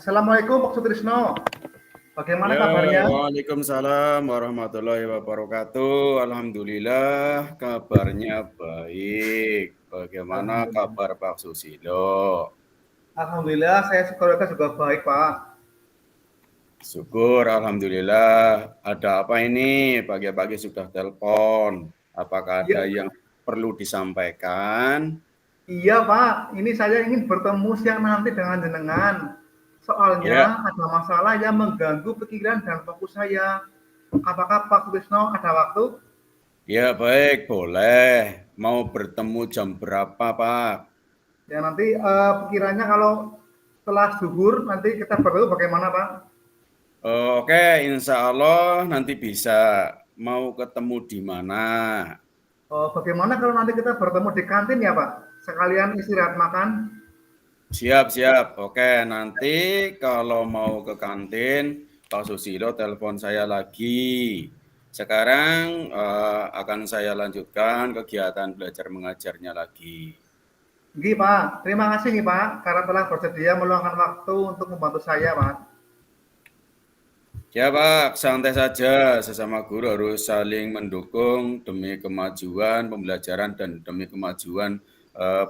Assalamualaikum Pak Sutrisno. Bagaimana Ya, kabarnya? Waalaikumsalam warahmatullahi wabarakatuh. Alhamdulillah, kabarnya baik. Bagaimana Alhamdulillah. kabar Pak Susilo? Alhamdulillah, saya juga baik, Pak. Syukur, Alhamdulillah. Ada apa ini? Pagi-pagi sudah telepon. Apakah ada Iya, yang perlu disampaikan? iya Pak. Ini saya ingin bertemu siang nanti dengan jenengan. Soalnya Ya, ada masalah yang mengganggu pikiran dan fokus saya. Apakah Pak Sutrisno ada waktu? ya baik, boleh. Mau bertemu jam berapa, Pak? Ya nanti pikirannya kalau setelah zuhur nanti kita bertemu bagaimana Pak? Oke, insya Allah nanti bisa. Mau ketemu di mana? Bagaimana kalau nanti kita bertemu di kantin ya Pak? Sekalian istirahat makan. Siap. Oke, nanti kalau mau ke kantin, Pak Susilo telepon saya lagi. Sekarang akan saya lanjutkan kegiatan belajar mengajarnya lagi. Nggih, Pak. Terima kasih nih, Pak, karena telah bersedia meluangkan waktu untuk membantu saya, Pak. Ya Pak, santai saja. Sesama guru harus saling mendukung demi kemajuan pembelajaran dan demi kemajuan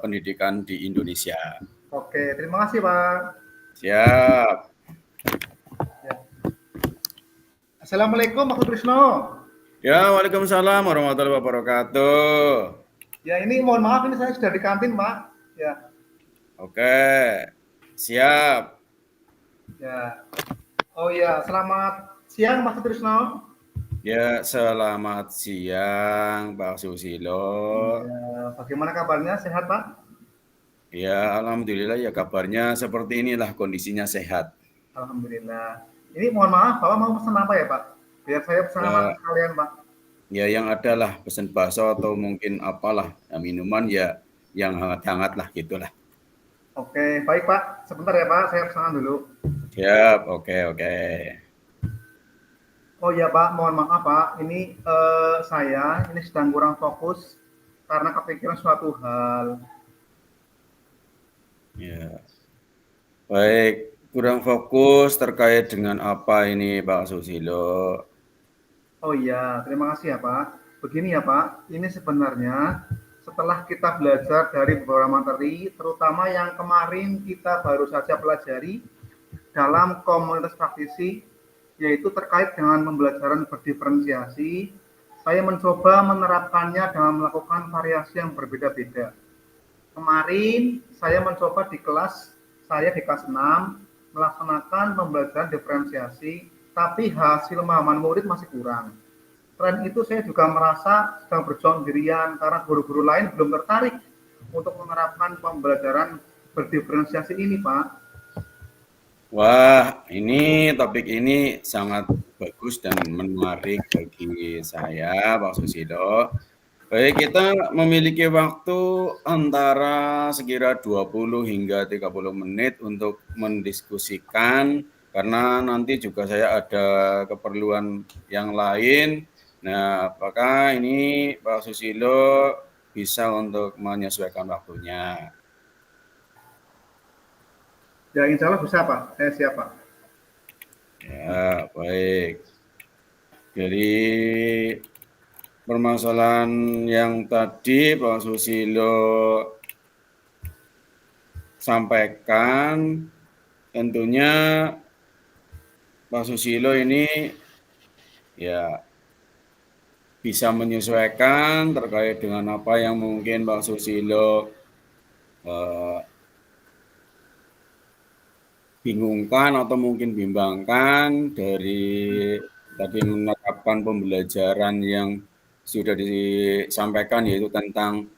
pendidikan di Indonesia. Oke, terima kasih, Pak. Siap. Ya. Assalamualaikum, Pak Sutrisno. Ya, Waalaikumsalam warahmatullahi wabarakatuh. Ya, ini mohon maaf, ini saya sudah di kantin, Pak. Ya, Oke, siap. ya. Oh ya, selamat siang, Pak Sutrisno. Ya, selamat siang, Pak Susilo. Ya, bagaimana kabarnya? Sehat, Pak? Ya, alhamdulillah ya kabarnya seperti inilah kondisinya sehat. Alhamdulillah. Ini mohon maaf, Bapak mau pesan apa ya, Pak? Biar saya pesan sama Ya, sekalian, Pak. ya yang ada lah pesen bakso atau mungkin apalah ya, minuman ya yang hangat-hangat lah gitulah. Oke, baik, Pak. Sebentar ya, Pak. Saya pesanan dulu. Siap, oke. Oh ya Pak, mohon maaf Pak, ini saya ini sedang kurang fokus karena kepikiran suatu hal. Ya, baik. Kurang fokus terkait dengan apa ini Pak Susilo? Oh iya, terima kasih ya Pak. Begini ya Pak, ini sebenarnya setelah kita belajar dari beberapa materi, terutama yang kemarin kita baru saja pelajari dalam komunitas praktisi, yaitu terkait dengan pembelajaran berdiferensiasi, saya mencoba menerapkannya dengan melakukan variasi yang berbeda-beda. Kemarin saya mencoba di kelas saya di kelas 6 melaksanakan pembelajaran diferensiasi, tapi hasil pemahaman murid masih kurang. Selain itu saya juga merasa sedang berjuang sendirian karena guru-guru lain belum tertarik untuk menerapkan pembelajaran berdiferensiasi ini, Pak. Wah, ini topik ini sangat bagus dan menarik bagi saya, Pak Susilo. Baik, kita memiliki waktu antara sekira 20 hingga 30 menit untuk mendiskusikan, karena nanti juga saya ada keperluan yang lain. Nah, apakah ini Pak Susilo bisa untuk menyesuaikan waktunya? Ya insya Allah bisa, Pak. Saya siap, Pak. Ya, baik. Jadi permasalahan yang tadi Pak Susilo sampaikan, tentunya Pak Susilo ini ya bisa menyesuaikan terkait dengan apa yang mungkin Pak Susilo eh, bingungkan atau mungkin bimbangkan dari tadi menerapkan pembelajaran yang sudah disampaikan, yaitu tentang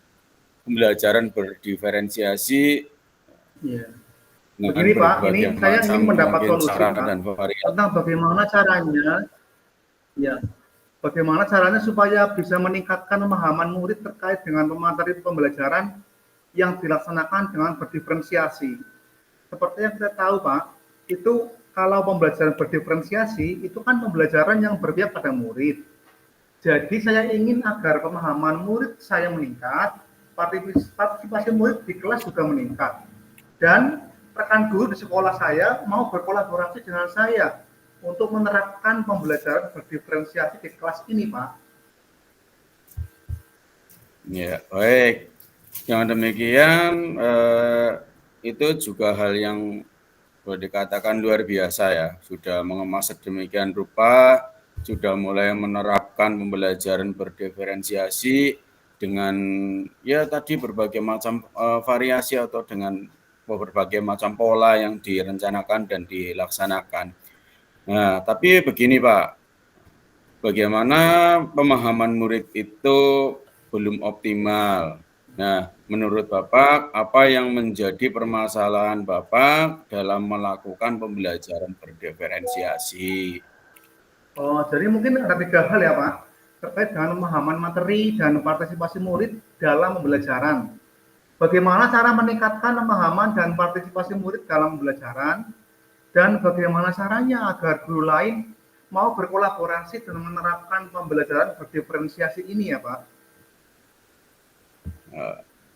pembelajaran berdiferensiasi Iya. dengan Begini Pak, ini berbagai saya macam ingin mendapat mungkin solusi cara Pak dan varian. tentang bagaimana caranya, ya, bagaimana caranya supaya bisa meningkatkan pemahaman murid terkait dengan materi pembelajaran yang dilaksanakan dengan berdiferensiasi. Seperti yang kita tahu, Pak, itu kalau pembelajaran berdiferensiasi itu kan pembelajaran yang berpihak pada murid. Jadi saya ingin agar pemahaman murid saya meningkat, partisipasi murid di kelas juga meningkat. Dan rekan guru di sekolah saya mau berkolaborasi dengan saya untuk menerapkan pembelajaran berdiferensiasi di kelas ini, Pak. Ya, baik. Yang demikian itu juga hal yang boleh dikatakan luar biasa ya. Sudah mengemas sedemikian rupa, sudah mulai menerapkan pembelajaran berdiferensiasi dengan ya tadi berbagai macam variasi atau dengan berbagai macam pola yang direncanakan dan dilaksanakan. Nah, tapi begini Pak, bagaimana pemahaman murid itu belum optimal. Nah, menurut Bapak, apa yang menjadi permasalahan Bapak dalam melakukan pembelajaran berdiferensiasi? Oh, jadi mungkin ada 3 hal ya, Pak, terkait dengan pemahaman materi dan partisipasi murid dalam pembelajaran. Bagaimana cara meningkatkan pemahaman dan partisipasi murid dalam pembelajaran, dan bagaimana caranya agar guru lain mau berkolaborasi dan menerapkan pembelajaran berdiferensiasi ini ya, Pak?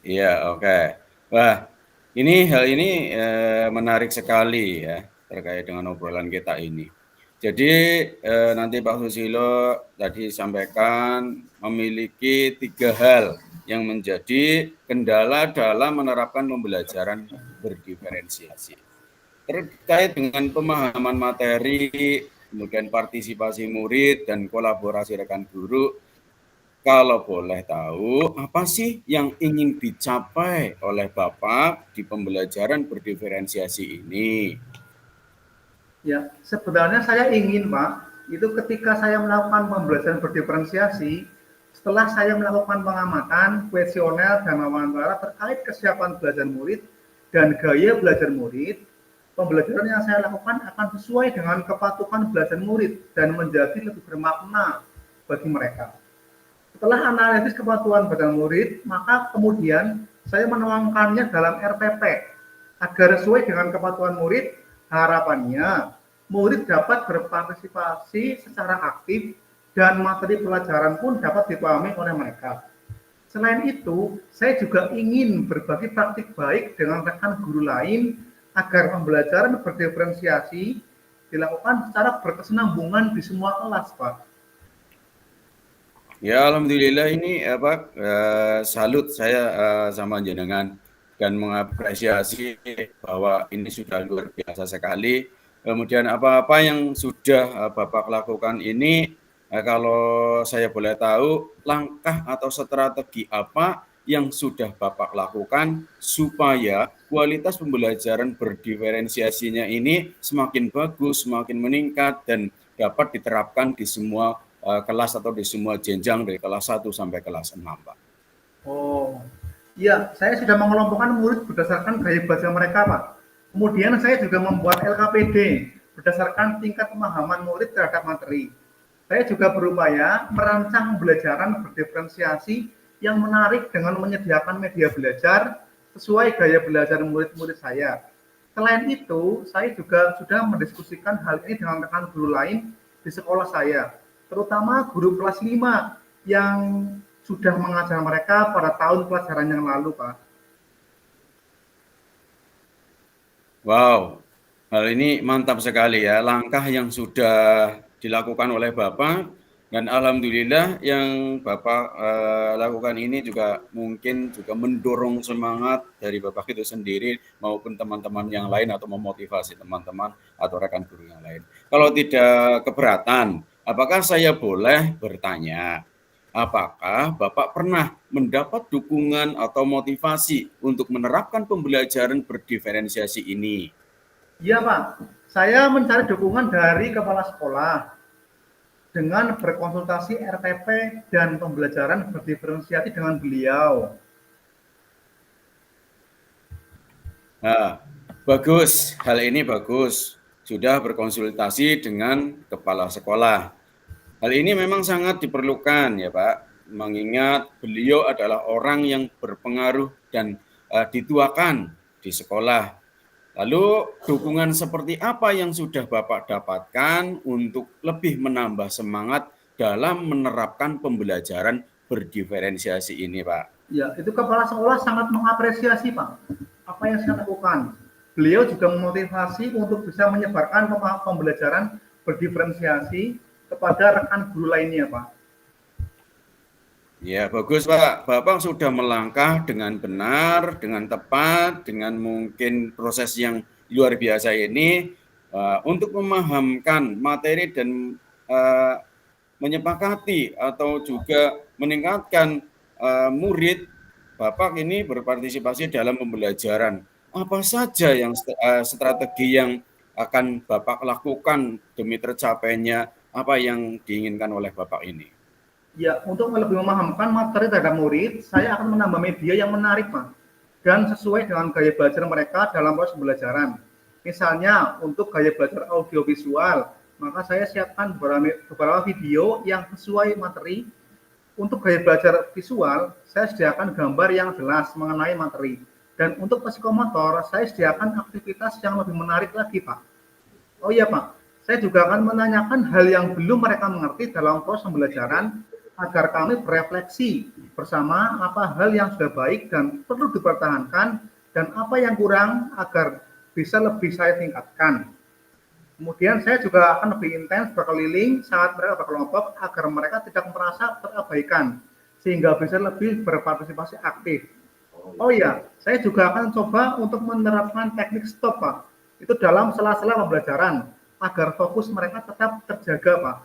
Iya, oke. Wah, hal ini menarik sekali ya terkait dengan obrolan kita ini. Jadi nanti Pak Susilo tadi sampaikan memiliki 3 hal yang menjadi kendala dalam menerapkan pembelajaran berdiferensiasi. Terkait dengan pemahaman materi, kemudian partisipasi murid dan kolaborasi rekan guru, kalau boleh tahu, apa sih yang ingin dicapai oleh Bapak di pembelajaran berdiferensiasi ini? Ya, sebenarnya saya ingin, Pak, itu ketika saya melakukan pembelajaran berdiferensiasi, setelah saya melakukan pengamatan, kuesioner, dan wawancara terkait kesiapan belajar murid dan gaya belajar murid, pembelajaran yang saya lakukan akan sesuai dengan kepatuhan belajar murid dan menjadi lebih bermakna bagi mereka. Setelah analisis kepatuhan belajar murid, maka kemudian saya menuangkannya dalam RPP agar sesuai dengan kepatuhan murid. Harapannya murid dapat berpartisipasi secara aktif dan materi pelajaran pun dapat dipahami oleh mereka. Selain itu, saya juga ingin berbagi praktik baik dengan rekan guru lain agar pembelajaran berdiferensiasi dilakukan secara berkesinambungan di semua kelas, Pak. Ya, alhamdulillah ini salut saya sama jenengan dan mengapresiasi bahwa ini sudah luar biasa sekali. Kemudian apa-apa yang sudah Bapak lakukan ini, kalau saya boleh tahu, langkah atau strategi apa yang sudah Bapak lakukan supaya kualitas pembelajaran berdiferensiasinya ini semakin bagus, semakin meningkat, dan dapat diterapkan di semua kelas atau di semua jenjang dari kelas 1 sampai kelas 6, Pak. Oh, iya, saya sudah mengelompokkan murid berdasarkan gaya belajar mereka, Pak. Kemudian saya juga membuat LKPD berdasarkan tingkat pemahaman murid terhadap materi. Saya juga berupaya merancang pembelajaran berdiferensiasi yang menarik dengan menyediakan media belajar sesuai gaya belajar murid-murid saya. Selain itu, saya juga sudah mendiskusikan hal ini dengan rekan guru lain di sekolah saya, terutama guru kelas 5 yang sudah mengajar mereka pada tahun pelajaran yang lalu, Pak. Wow, hal ini mantap sekali ya, langkah yang sudah dilakukan oleh Bapak dan alhamdulillah yang Bapak lakukan ini juga mungkin juga mendorong semangat dari Bapak itu sendiri maupun teman-teman yang lain atau memotivasi teman-teman atau rekan guru yang lain. Kalau tidak keberatan, apakah saya boleh bertanya? Apakah Bapak pernah mendapat dukungan atau motivasi untuk menerapkan pembelajaran berdiferensiasi ini? Iya, Pak. Saya mencari dukungan dari kepala sekolah dengan berkonsultasi RTP dan pembelajaran berdiferensiasi dengan beliau. Nah, bagus, hal ini bagus. Sudah berkonsultasi dengan kepala sekolah. Hal ini memang sangat diperlukan ya Pak, mengingat beliau adalah orang yang berpengaruh dan dituakan di sekolah. Lalu dukungan seperti apa yang sudah Bapak dapatkan untuk lebih menambah semangat dalam menerapkan pembelajaran berdiferensiasi ini, Pak? Ya, itu kepala sekolah sangat mengapresiasi, Pak, apa yang saya lakukan. beliau juga memotivasi untuk bisa menyebarkan pembelajaran berdiferensiasi kepada rekan guru lainnya, Pak. Ya, bagus Pak. Bapak sudah melangkah dengan benar, dengan tepat, dengan mungkin proses yang luar biasa ini untuk memahamkan materi dan menyepakati atau juga meningkatkan murid Bapak ini berpartisipasi dalam pembelajaran. Apa saja yang strategi yang akan Bapak lakukan demi tercapainya apa yang diinginkan oleh Bapak ini? Ya, untuk lebih memahamkan materi terhadap murid, saya akan menambah media yang menarik, Pak, dan sesuai dengan gaya belajar mereka dalam proses pembelajaran. Misalnya, untuk gaya belajar audiovisual, maka saya siapkan beberapa video yang sesuai materi. Untuk gaya belajar visual, saya sediakan gambar yang jelas mengenai materi. Dan untuk psikomotor, saya sediakan aktivitas yang lebih menarik lagi, Pak. Oh iya, Pak, saya juga akan menanyakan hal yang belum mereka mengerti dalam proses pembelajaran agar kami berefleksi bersama apa hal yang sudah baik dan perlu dipertahankan dan apa yang kurang agar bisa lebih saya tingkatkan. Kemudian saya juga akan lebih intens berkeliling saat mereka berkelompok agar mereka tidak merasa terabaikan sehingga bisa lebih berpartisipasi aktif. Oh iya, saya juga akan coba untuk menerapkan teknik stop, Pak. Itu dalam sela-sela pembelajaran agar fokus mereka tetap terjaga, Pak.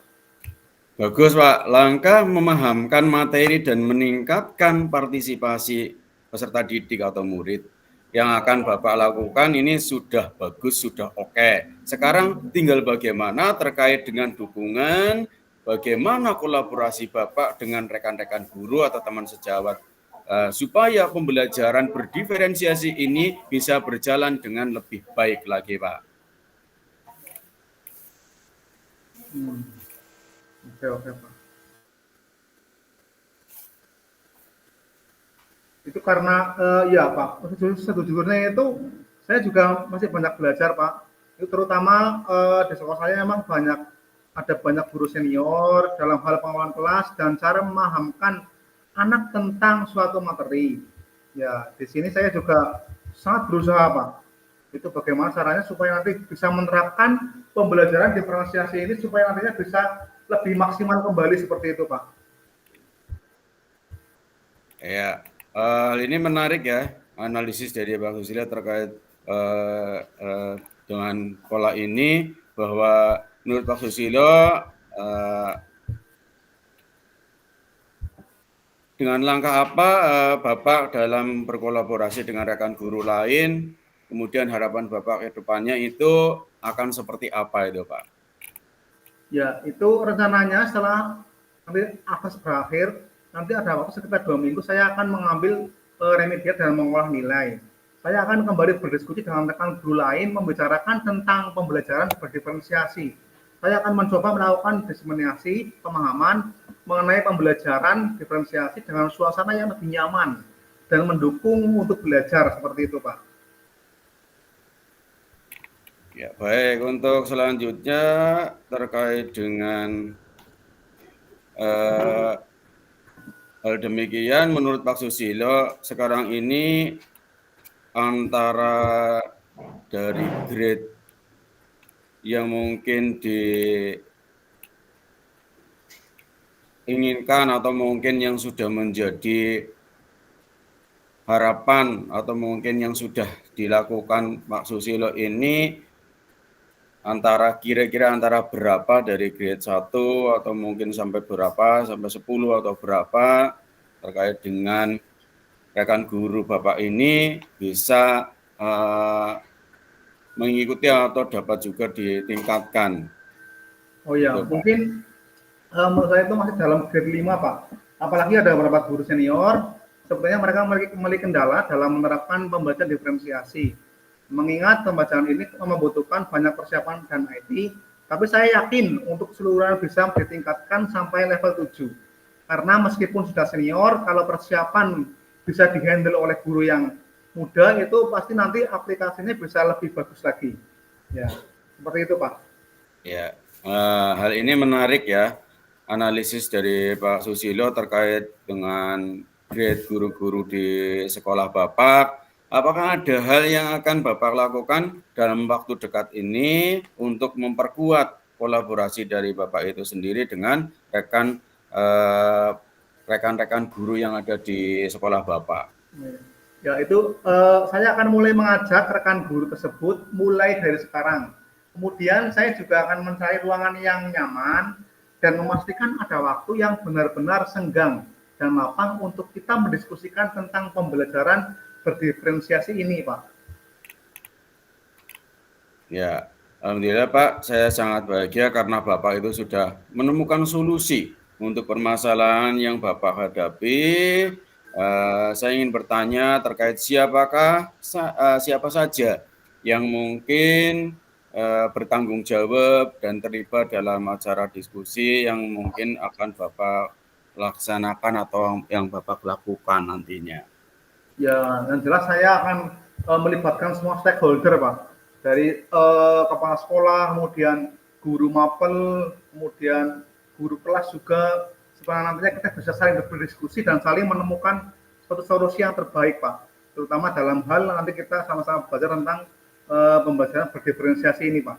Bagus, Pak. Langkah memahamkan materi dan meningkatkan partisipasi peserta didik atau murid yang akan Bapak lakukan ini sudah bagus, sudah oke. Sekarang tinggal bagaimana terkait dengan dukungan, bagaimana kolaborasi Bapak dengan rekan-rekan guru atau teman sejawat supaya pembelajaran berdiferensiasi ini bisa berjalan dengan lebih baik lagi, Pak. Oke, Pak. Itu karena ya Pak, sejujurnya itu saya juga masih banyak belajar Pak. Itu terutama di sekolah saya memang ada banyak guru senior dalam hal pengelolaan kelas dan cara memahamkan anak tentang suatu materi. Ya, di sini saya juga sangat berusaha Pak. Itu bagaimana caranya supaya nanti bisa menerapkan pembelajaran diferensiasi ini supaya nantinya bisa lebih maksimal kembali seperti itu Pak. Ya, hal ini menarik ya, analisis dari Bang Susilo terkait dengan pola ini, bahwa menurut Pak Susilo dengan langkah apa Bapak dalam berkolaborasi dengan rekan guru lain, kemudian harapan Bapak ke depannya itu akan seperti apa itu Pak? Ya, itu rencananya setelah nanti AFAS berakhir, nanti ada waktu sekitar 2 minggu, saya akan mengambil remediat dan mengolah nilai. Saya akan kembali berdiskusi dengan rekan guru lain, membicarakan tentang pembelajaran berdiferensiasi. Saya akan mencoba melakukan diseminasi pemahaman mengenai pembelajaran diferensiasi dengan suasana yang lebih nyaman dan mendukung untuk belajar seperti itu, Pak. Ya, baik. Untuk selanjutnya terkait dengan hal demikian, menurut Pak Susilo, sekarang ini antara dari grade yang mungkin diinginkan atau mungkin yang sudah menjadi harapan atau mungkin yang sudah dilakukan Pak Susilo ini kira-kira antara berapa dari grade 1 atau mungkin sampai berapa, sampai 10 atau berapa terkait dengan rekan guru Bapak ini bisa mengikuti atau dapat juga ditingkatkan. Oh ya, Itu, Pak. mungkin menurut saya itu masih dalam grade 5, Pak. Apalagi ada beberapa guru senior, sebenarnya mereka memiliki kendala dalam menerapkan pembelajaran diferensiasi. Mengingat pembacaan ini membutuhkan banyak persiapan dan IT, tapi saya yakin untuk keseluruhan bisa ditingkatkan sampai level 7. Karena meskipun sudah senior, kalau persiapan bisa dihandle oleh guru yang muda, itu pasti nanti aplikasinya bisa lebih bagus lagi. Ya, seperti itu, Pak. Ya, hal ini menarik ya, analisis dari Pak Susilo terkait dengan grade guru-guru di sekolah Bapak. apakah ada hal yang akan Bapak lakukan dalam waktu dekat ini untuk memperkuat kolaborasi dari Bapak itu sendiri dengan rekan-rekan guru yang ada di sekolah Bapak? Ya itu saya akan mulai mengajak rekan guru tersebut mulai dari sekarang. Kemudian saya juga akan mencari ruangan yang nyaman dan memastikan ada waktu yang benar-benar senggang dan lapang untuk kita mendiskusikan tentang pembelajaran berdiferensiasi ini, Pak. Ya, alhamdulillah Pak, saya sangat bahagia karena Bapak itu sudah menemukan solusi untuk permasalahan yang Bapak hadapi. Saya ingin bertanya terkait siapa saja yang mungkin bertanggung jawab dan terlibat dalam acara diskusi yang mungkin akan Bapak laksanakan atau yang Bapak lakukan nantinya. Ya, yang jelas saya akan melibatkan semua stakeholder, Pak. Dari kepala sekolah, kemudian guru mapel, kemudian guru kelas juga, supaya nantinya kita bisa saling berdiskusi dan saling menemukan suatu solusi yang terbaik, Pak. Terutama dalam hal nanti kita sama-sama belajar tentang pembelajaran berdiferensiasi ini, Pak.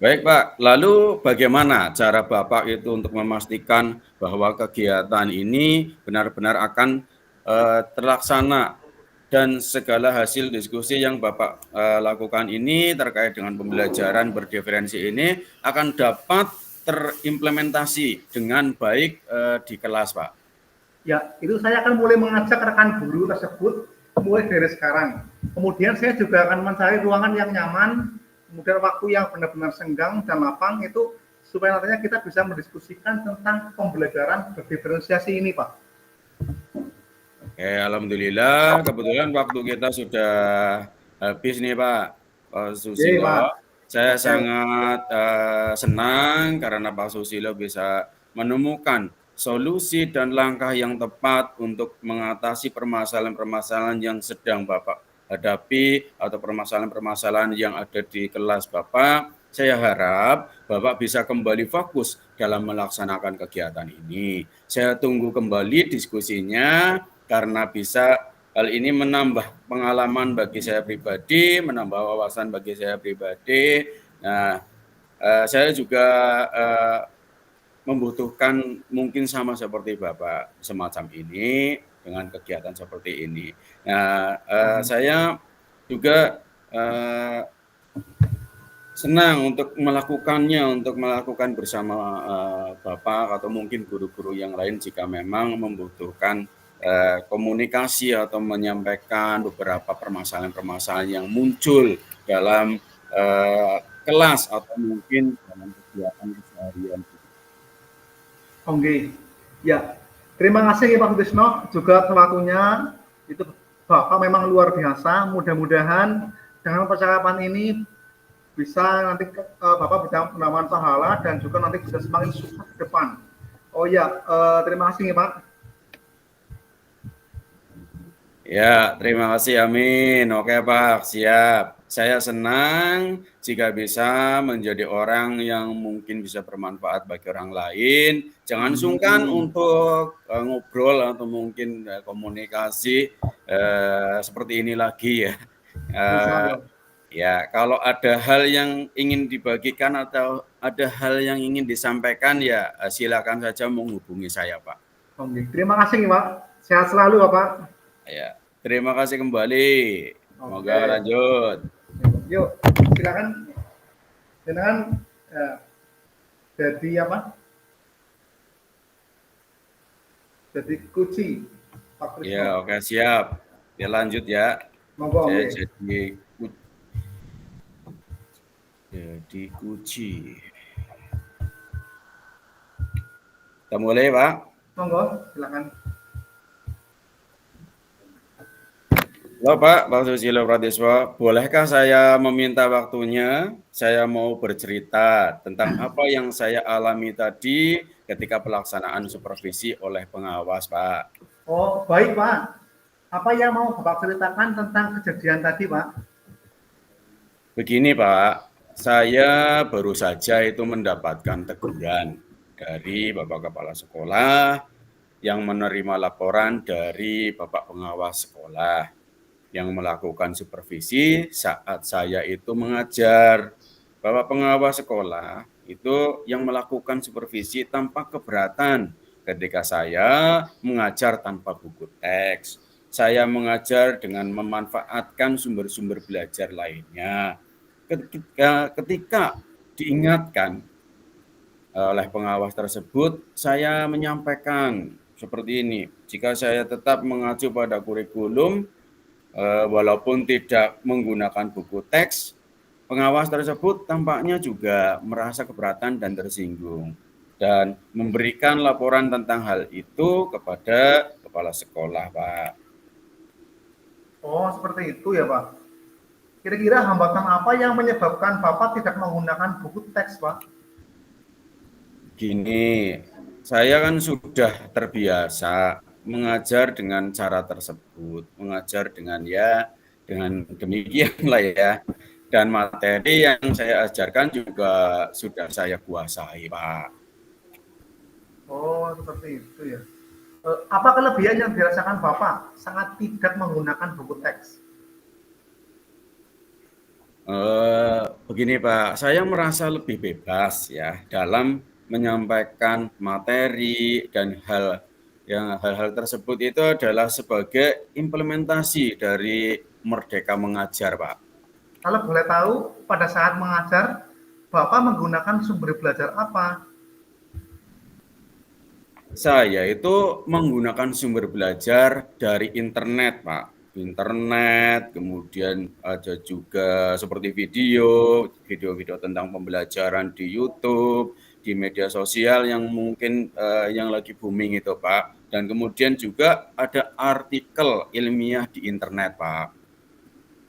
Baik Pak, lalu bagaimana cara Bapak itu untuk memastikan bahwa kegiatan ini benar-benar akan terlaksana dan segala hasil diskusi yang Bapak lakukan ini terkait dengan pembelajaran berdiferensi ini akan dapat terimplementasi dengan baik di kelas Pak? Ya, itu saya akan mulai mengajak rekan guru tersebut mulai dari sekarang. Kemudian saya juga akan mencari ruangan yang nyaman, kemudian waktu yang benar-benar senggang dan lapang itu supaya nantinya kita bisa mendiskusikan tentang pembelajaran berdiferensiasi ini, Pak. Oke, alhamdulillah kebetulan waktu kita sudah habis nih Pak Oke, Susilo. Pak. Saya Oke. sangat senang karena Pak Susilo bisa menemukan solusi dan langkah yang tepat untuk mengatasi permasalahan-permasalahan yang sedang Bapak hadapi atau permasalahan-permasalahan yang ada di kelas Bapak. Saya harap Bapak bisa kembali fokus dalam melaksanakan kegiatan ini. Saya tunggu kembali diskusinya karena bisa hal ini menambah pengalaman bagi saya pribadi, menambah wawasan bagi saya pribadi. Nah, saya juga membutuhkan mungkin sama seperti Bapak semacam ini dengan kegiatan seperti ini. Nah, saya juga senang untuk melakukan bersama Bapak atau mungkin guru-guru yang lain jika memang membutuhkan komunikasi atau menyampaikan beberapa permasalahan-permasalahan yang muncul dalam kelas atau mungkin dalam kegiatan keseharian. Oke. Ya. Terima kasih Pak Sutisno juga waktunya. Itu Bapak memang luar biasa. Mudah-mudahan dengan percakapan ini bisa nanti Bapak bisa mendapatkan pahala dan juga nanti bisa semakin sukses ke depan. Oh ya, terima kasih Pak. Ya, terima kasih, amin. Oke Pak, siap. Saya senang jika bisa menjadi orang yang mungkin bisa bermanfaat bagi orang lain. Jangan sungkan untuk ngobrol atau mungkin komunikasi seperti ini lagi ya. Ya, kalau ada hal yang ingin dibagikan atau ada hal yang ingin disampaikan ya silakan saja menghubungi saya Pak. Oke, terima kasih Pak. Sehat selalu Bapak. Ya, terima kasih kembali. Semoga lanjut. Yuk, silakan. Silakan. Jadi apa? Jadi kunci. Ya, oke siap. Ya lanjut ya. Monggo. Saya jadi kunci. Kita mulai Pak. Monggo, silakan. Halo Pak Susilo Pradiswa, bolehkah saya meminta waktunya? Saya mau bercerita tentang apa yang saya alami tadi ketika pelaksanaan supervisi oleh pengawas, Pak. Oh, baik Pak. Apa yang mau Bapak ceritakan tentang kejadian tadi, Pak? Begini Pak, saya baru saja itu mendapatkan teguran dari Bapak Kepala Sekolah yang menerima laporan dari Bapak Pengawas Sekolah. yang melakukan supervisi saat saya itu mengajar. Bapak pengawas sekolah itu yang melakukan supervisi tanpa keberatan ketika saya mengajar tanpa buku teks. Saya mengajar dengan memanfaatkan sumber-sumber belajar lainnya. Ketika diingatkan oleh pengawas tersebut, saya menyampaikan seperti ini. Jika saya tetap mengacu pada kurikulum, walaupun tidak menggunakan buku teks, pengawas tersebut tampaknya juga merasa keberatan dan tersinggung dan memberikan laporan tentang hal itu kepada kepala sekolah, Pak. Oh, seperti itu ya, Pak. Kira-kira hambatan apa yang menyebabkan Bapak tidak menggunakan buku teks, Pak? Gini, saya kan sudah terbiasa mengajar dengan cara tersebut, mengajar dengan dengan demikian lah ya. Dan materi yang saya ajarkan juga sudah saya kuasai, Pak. Oh, seperti itu ya. Apa kelebihan yang dirasakan Bapak sangat tidak menggunakan buku teks? Begini Pak, saya merasa lebih bebas ya dalam menyampaikan materi dan hal-hal tersebut itu adalah sebagai implementasi dari Merdeka Mengajar, Pak. Kalau boleh tahu, pada saat mengajar, Bapak menggunakan sumber belajar apa? Saya itu menggunakan sumber belajar dari internet, Pak. Internet, kemudian ada juga seperti video-video tentang pembelajaran di YouTube, di media sosial yang mungkin yang lagi booming itu, Pak. Dan kemudian juga ada artikel ilmiah di internet, Pak.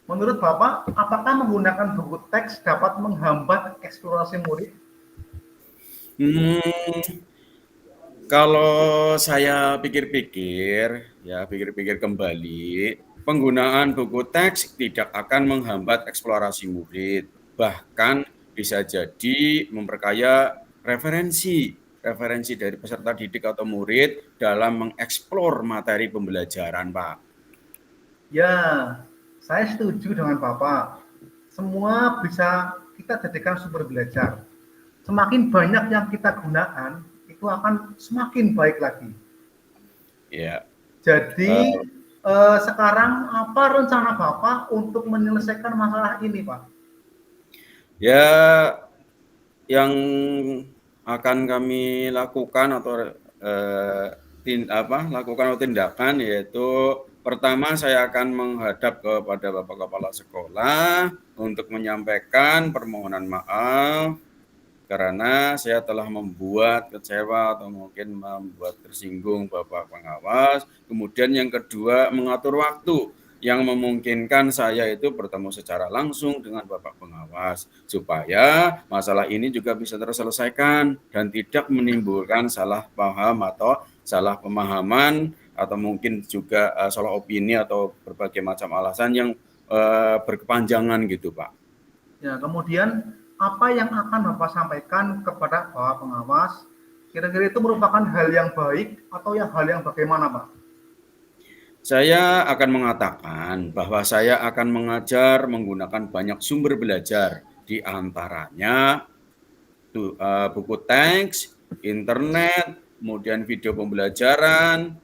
Menurut Bapak, apakah menggunakan buku teks dapat menghambat eksplorasi murid? Hmm, Kalau saya pikir-pikir kembali, penggunaan buku teks tidak akan menghambat eksplorasi murid, bahkan bisa jadi memperkaya referensi dari peserta didik atau murid dalam mengeksplor materi pembelajaran, Pak. Ya, saya setuju dengan Bapak. Semua bisa kita jadikan sumber belajar. Semakin banyak yang kita gunakan, itu akan semakin baik lagi. Ya, Jadi, eh, sekarang apa rencana Bapak untuk menyelesaikan masalah ini, Pak? ya yang akan kami lakukan atau lakukan tindakan yaitu pertama saya akan menghadap kepada Bapak Kepala Sekolah untuk menyampaikan permohonan maaf karena saya telah membuat kecewa atau mungkin membuat tersinggung Bapak pengawas. Kemudian yang kedua mengatur waktu yang memungkinkan saya itu bertemu secara langsung dengan Bapak pengawas supaya masalah ini juga bisa terselesaikan dan tidak menimbulkan salah paham atau salah pemahaman atau mungkin juga salah opini atau berbagai macam alasan yang berkepanjangan gitu, Pak. Ya, kemudian apa yang akan Bapak sampaikan kepada Bapak pengawas? Kira-kira itu merupakan hal yang baik atau hal yang bagaimana, Pak? Saya akan mengatakan bahwa saya akan mengajar menggunakan banyak sumber belajar, di antaranya buku teks, internet, kemudian video pembelajaran,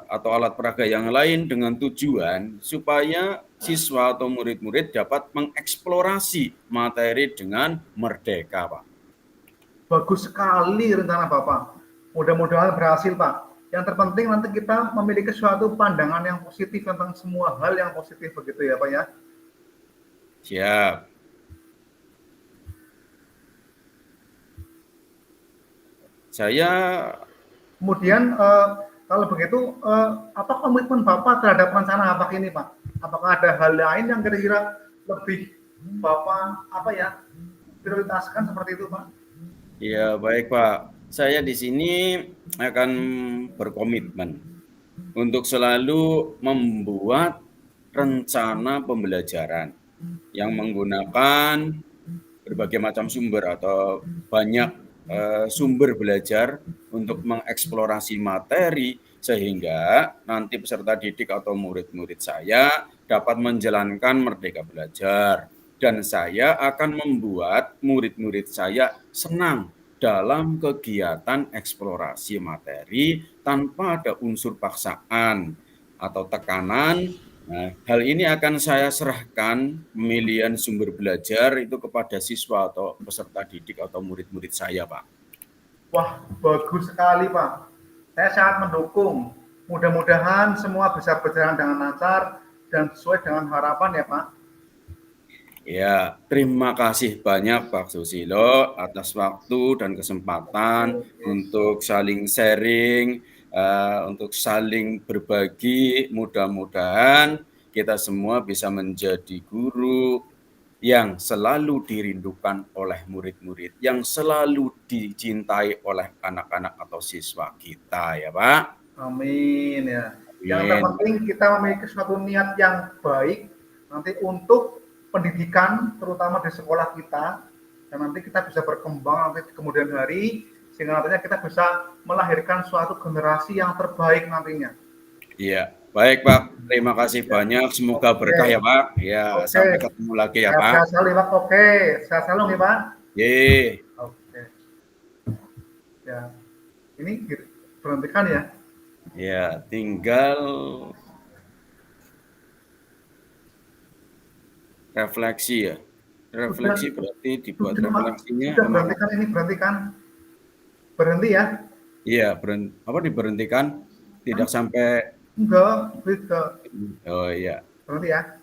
atau alat peraga yang lain dengan tujuan supaya siswa atau murid-murid dapat mengeksplorasi materi dengan merdeka, Pak. Bagus sekali rencana Bapak. Mudah-mudahan berhasil, Pak. Yang terpenting nanti kita memiliki suatu pandangan yang positif tentang semua hal yang positif begitu ya, Pak ya. Siap. Saya Kemudian kalau begitu apa komitmen Bapak terhadap rencana Bapak ini, Pak? Apakah ada hal lain yang kira-kira lebih Bapak prioritaskan seperti itu, Pak? Ya, baik Pak. Saya di sini akan berkomitmen untuk selalu membuat rencana pembelajaran yang menggunakan berbagai macam sumber atau banyak sumber belajar untuk mengeksplorasi materi sehingga nanti peserta didik atau murid-murid saya dapat menjalankan Merdeka Belajar. Dan saya akan membuat murid-murid saya senang dalam kegiatan eksplorasi materi tanpa ada unsur paksaan atau tekanan. Nah, hal ini akan saya serahkan pemilihan sumber belajar itu kepada siswa atau peserta didik atau murid-murid saya, Pak. Wah, bagus sekali, Pak. Saya sangat mendukung. Mudah-mudahan semua bisa berjalan dengan lancar dan sesuai dengan harapan ya, Pak. Ya, terima kasih banyak Pak Susilo atas waktu dan kesempatan untuk saling sharing, untuk saling berbagi. Mudah-mudahan kita semua bisa menjadi guru yang selalu dirindukan oleh murid-murid, yang selalu dicintai oleh anak-anak atau siswa kita ya Pak. Amin ya. Yang Amin. terpenting kita memiliki suatu niat yang baik nanti untuk pendidikan terutama di sekolah kita dan nanti kita bisa berkembang nanti di kemudian hari sehingga nantinya kita bisa melahirkan suatu generasi yang terbaik nantinya. Iya, baik Pak. Terima kasih banyak. Semoga berkah ya Pak. Ya, Oke. sampai ketemu lagi ya Pak. Sehat selalu Pak. Oke, sehat selalu nih Pak. Ye. Oke. Ya, ini berhentikan ya. Ya, tinggal refleksi ya. Refleksi berarti dibuat refleksinya. Sudah berhentikan ini, berhentikan. Berhenti ya. Iya, diberhentikan? Tidak sampai. Enggak, beda. Oh iya. Berhenti ya.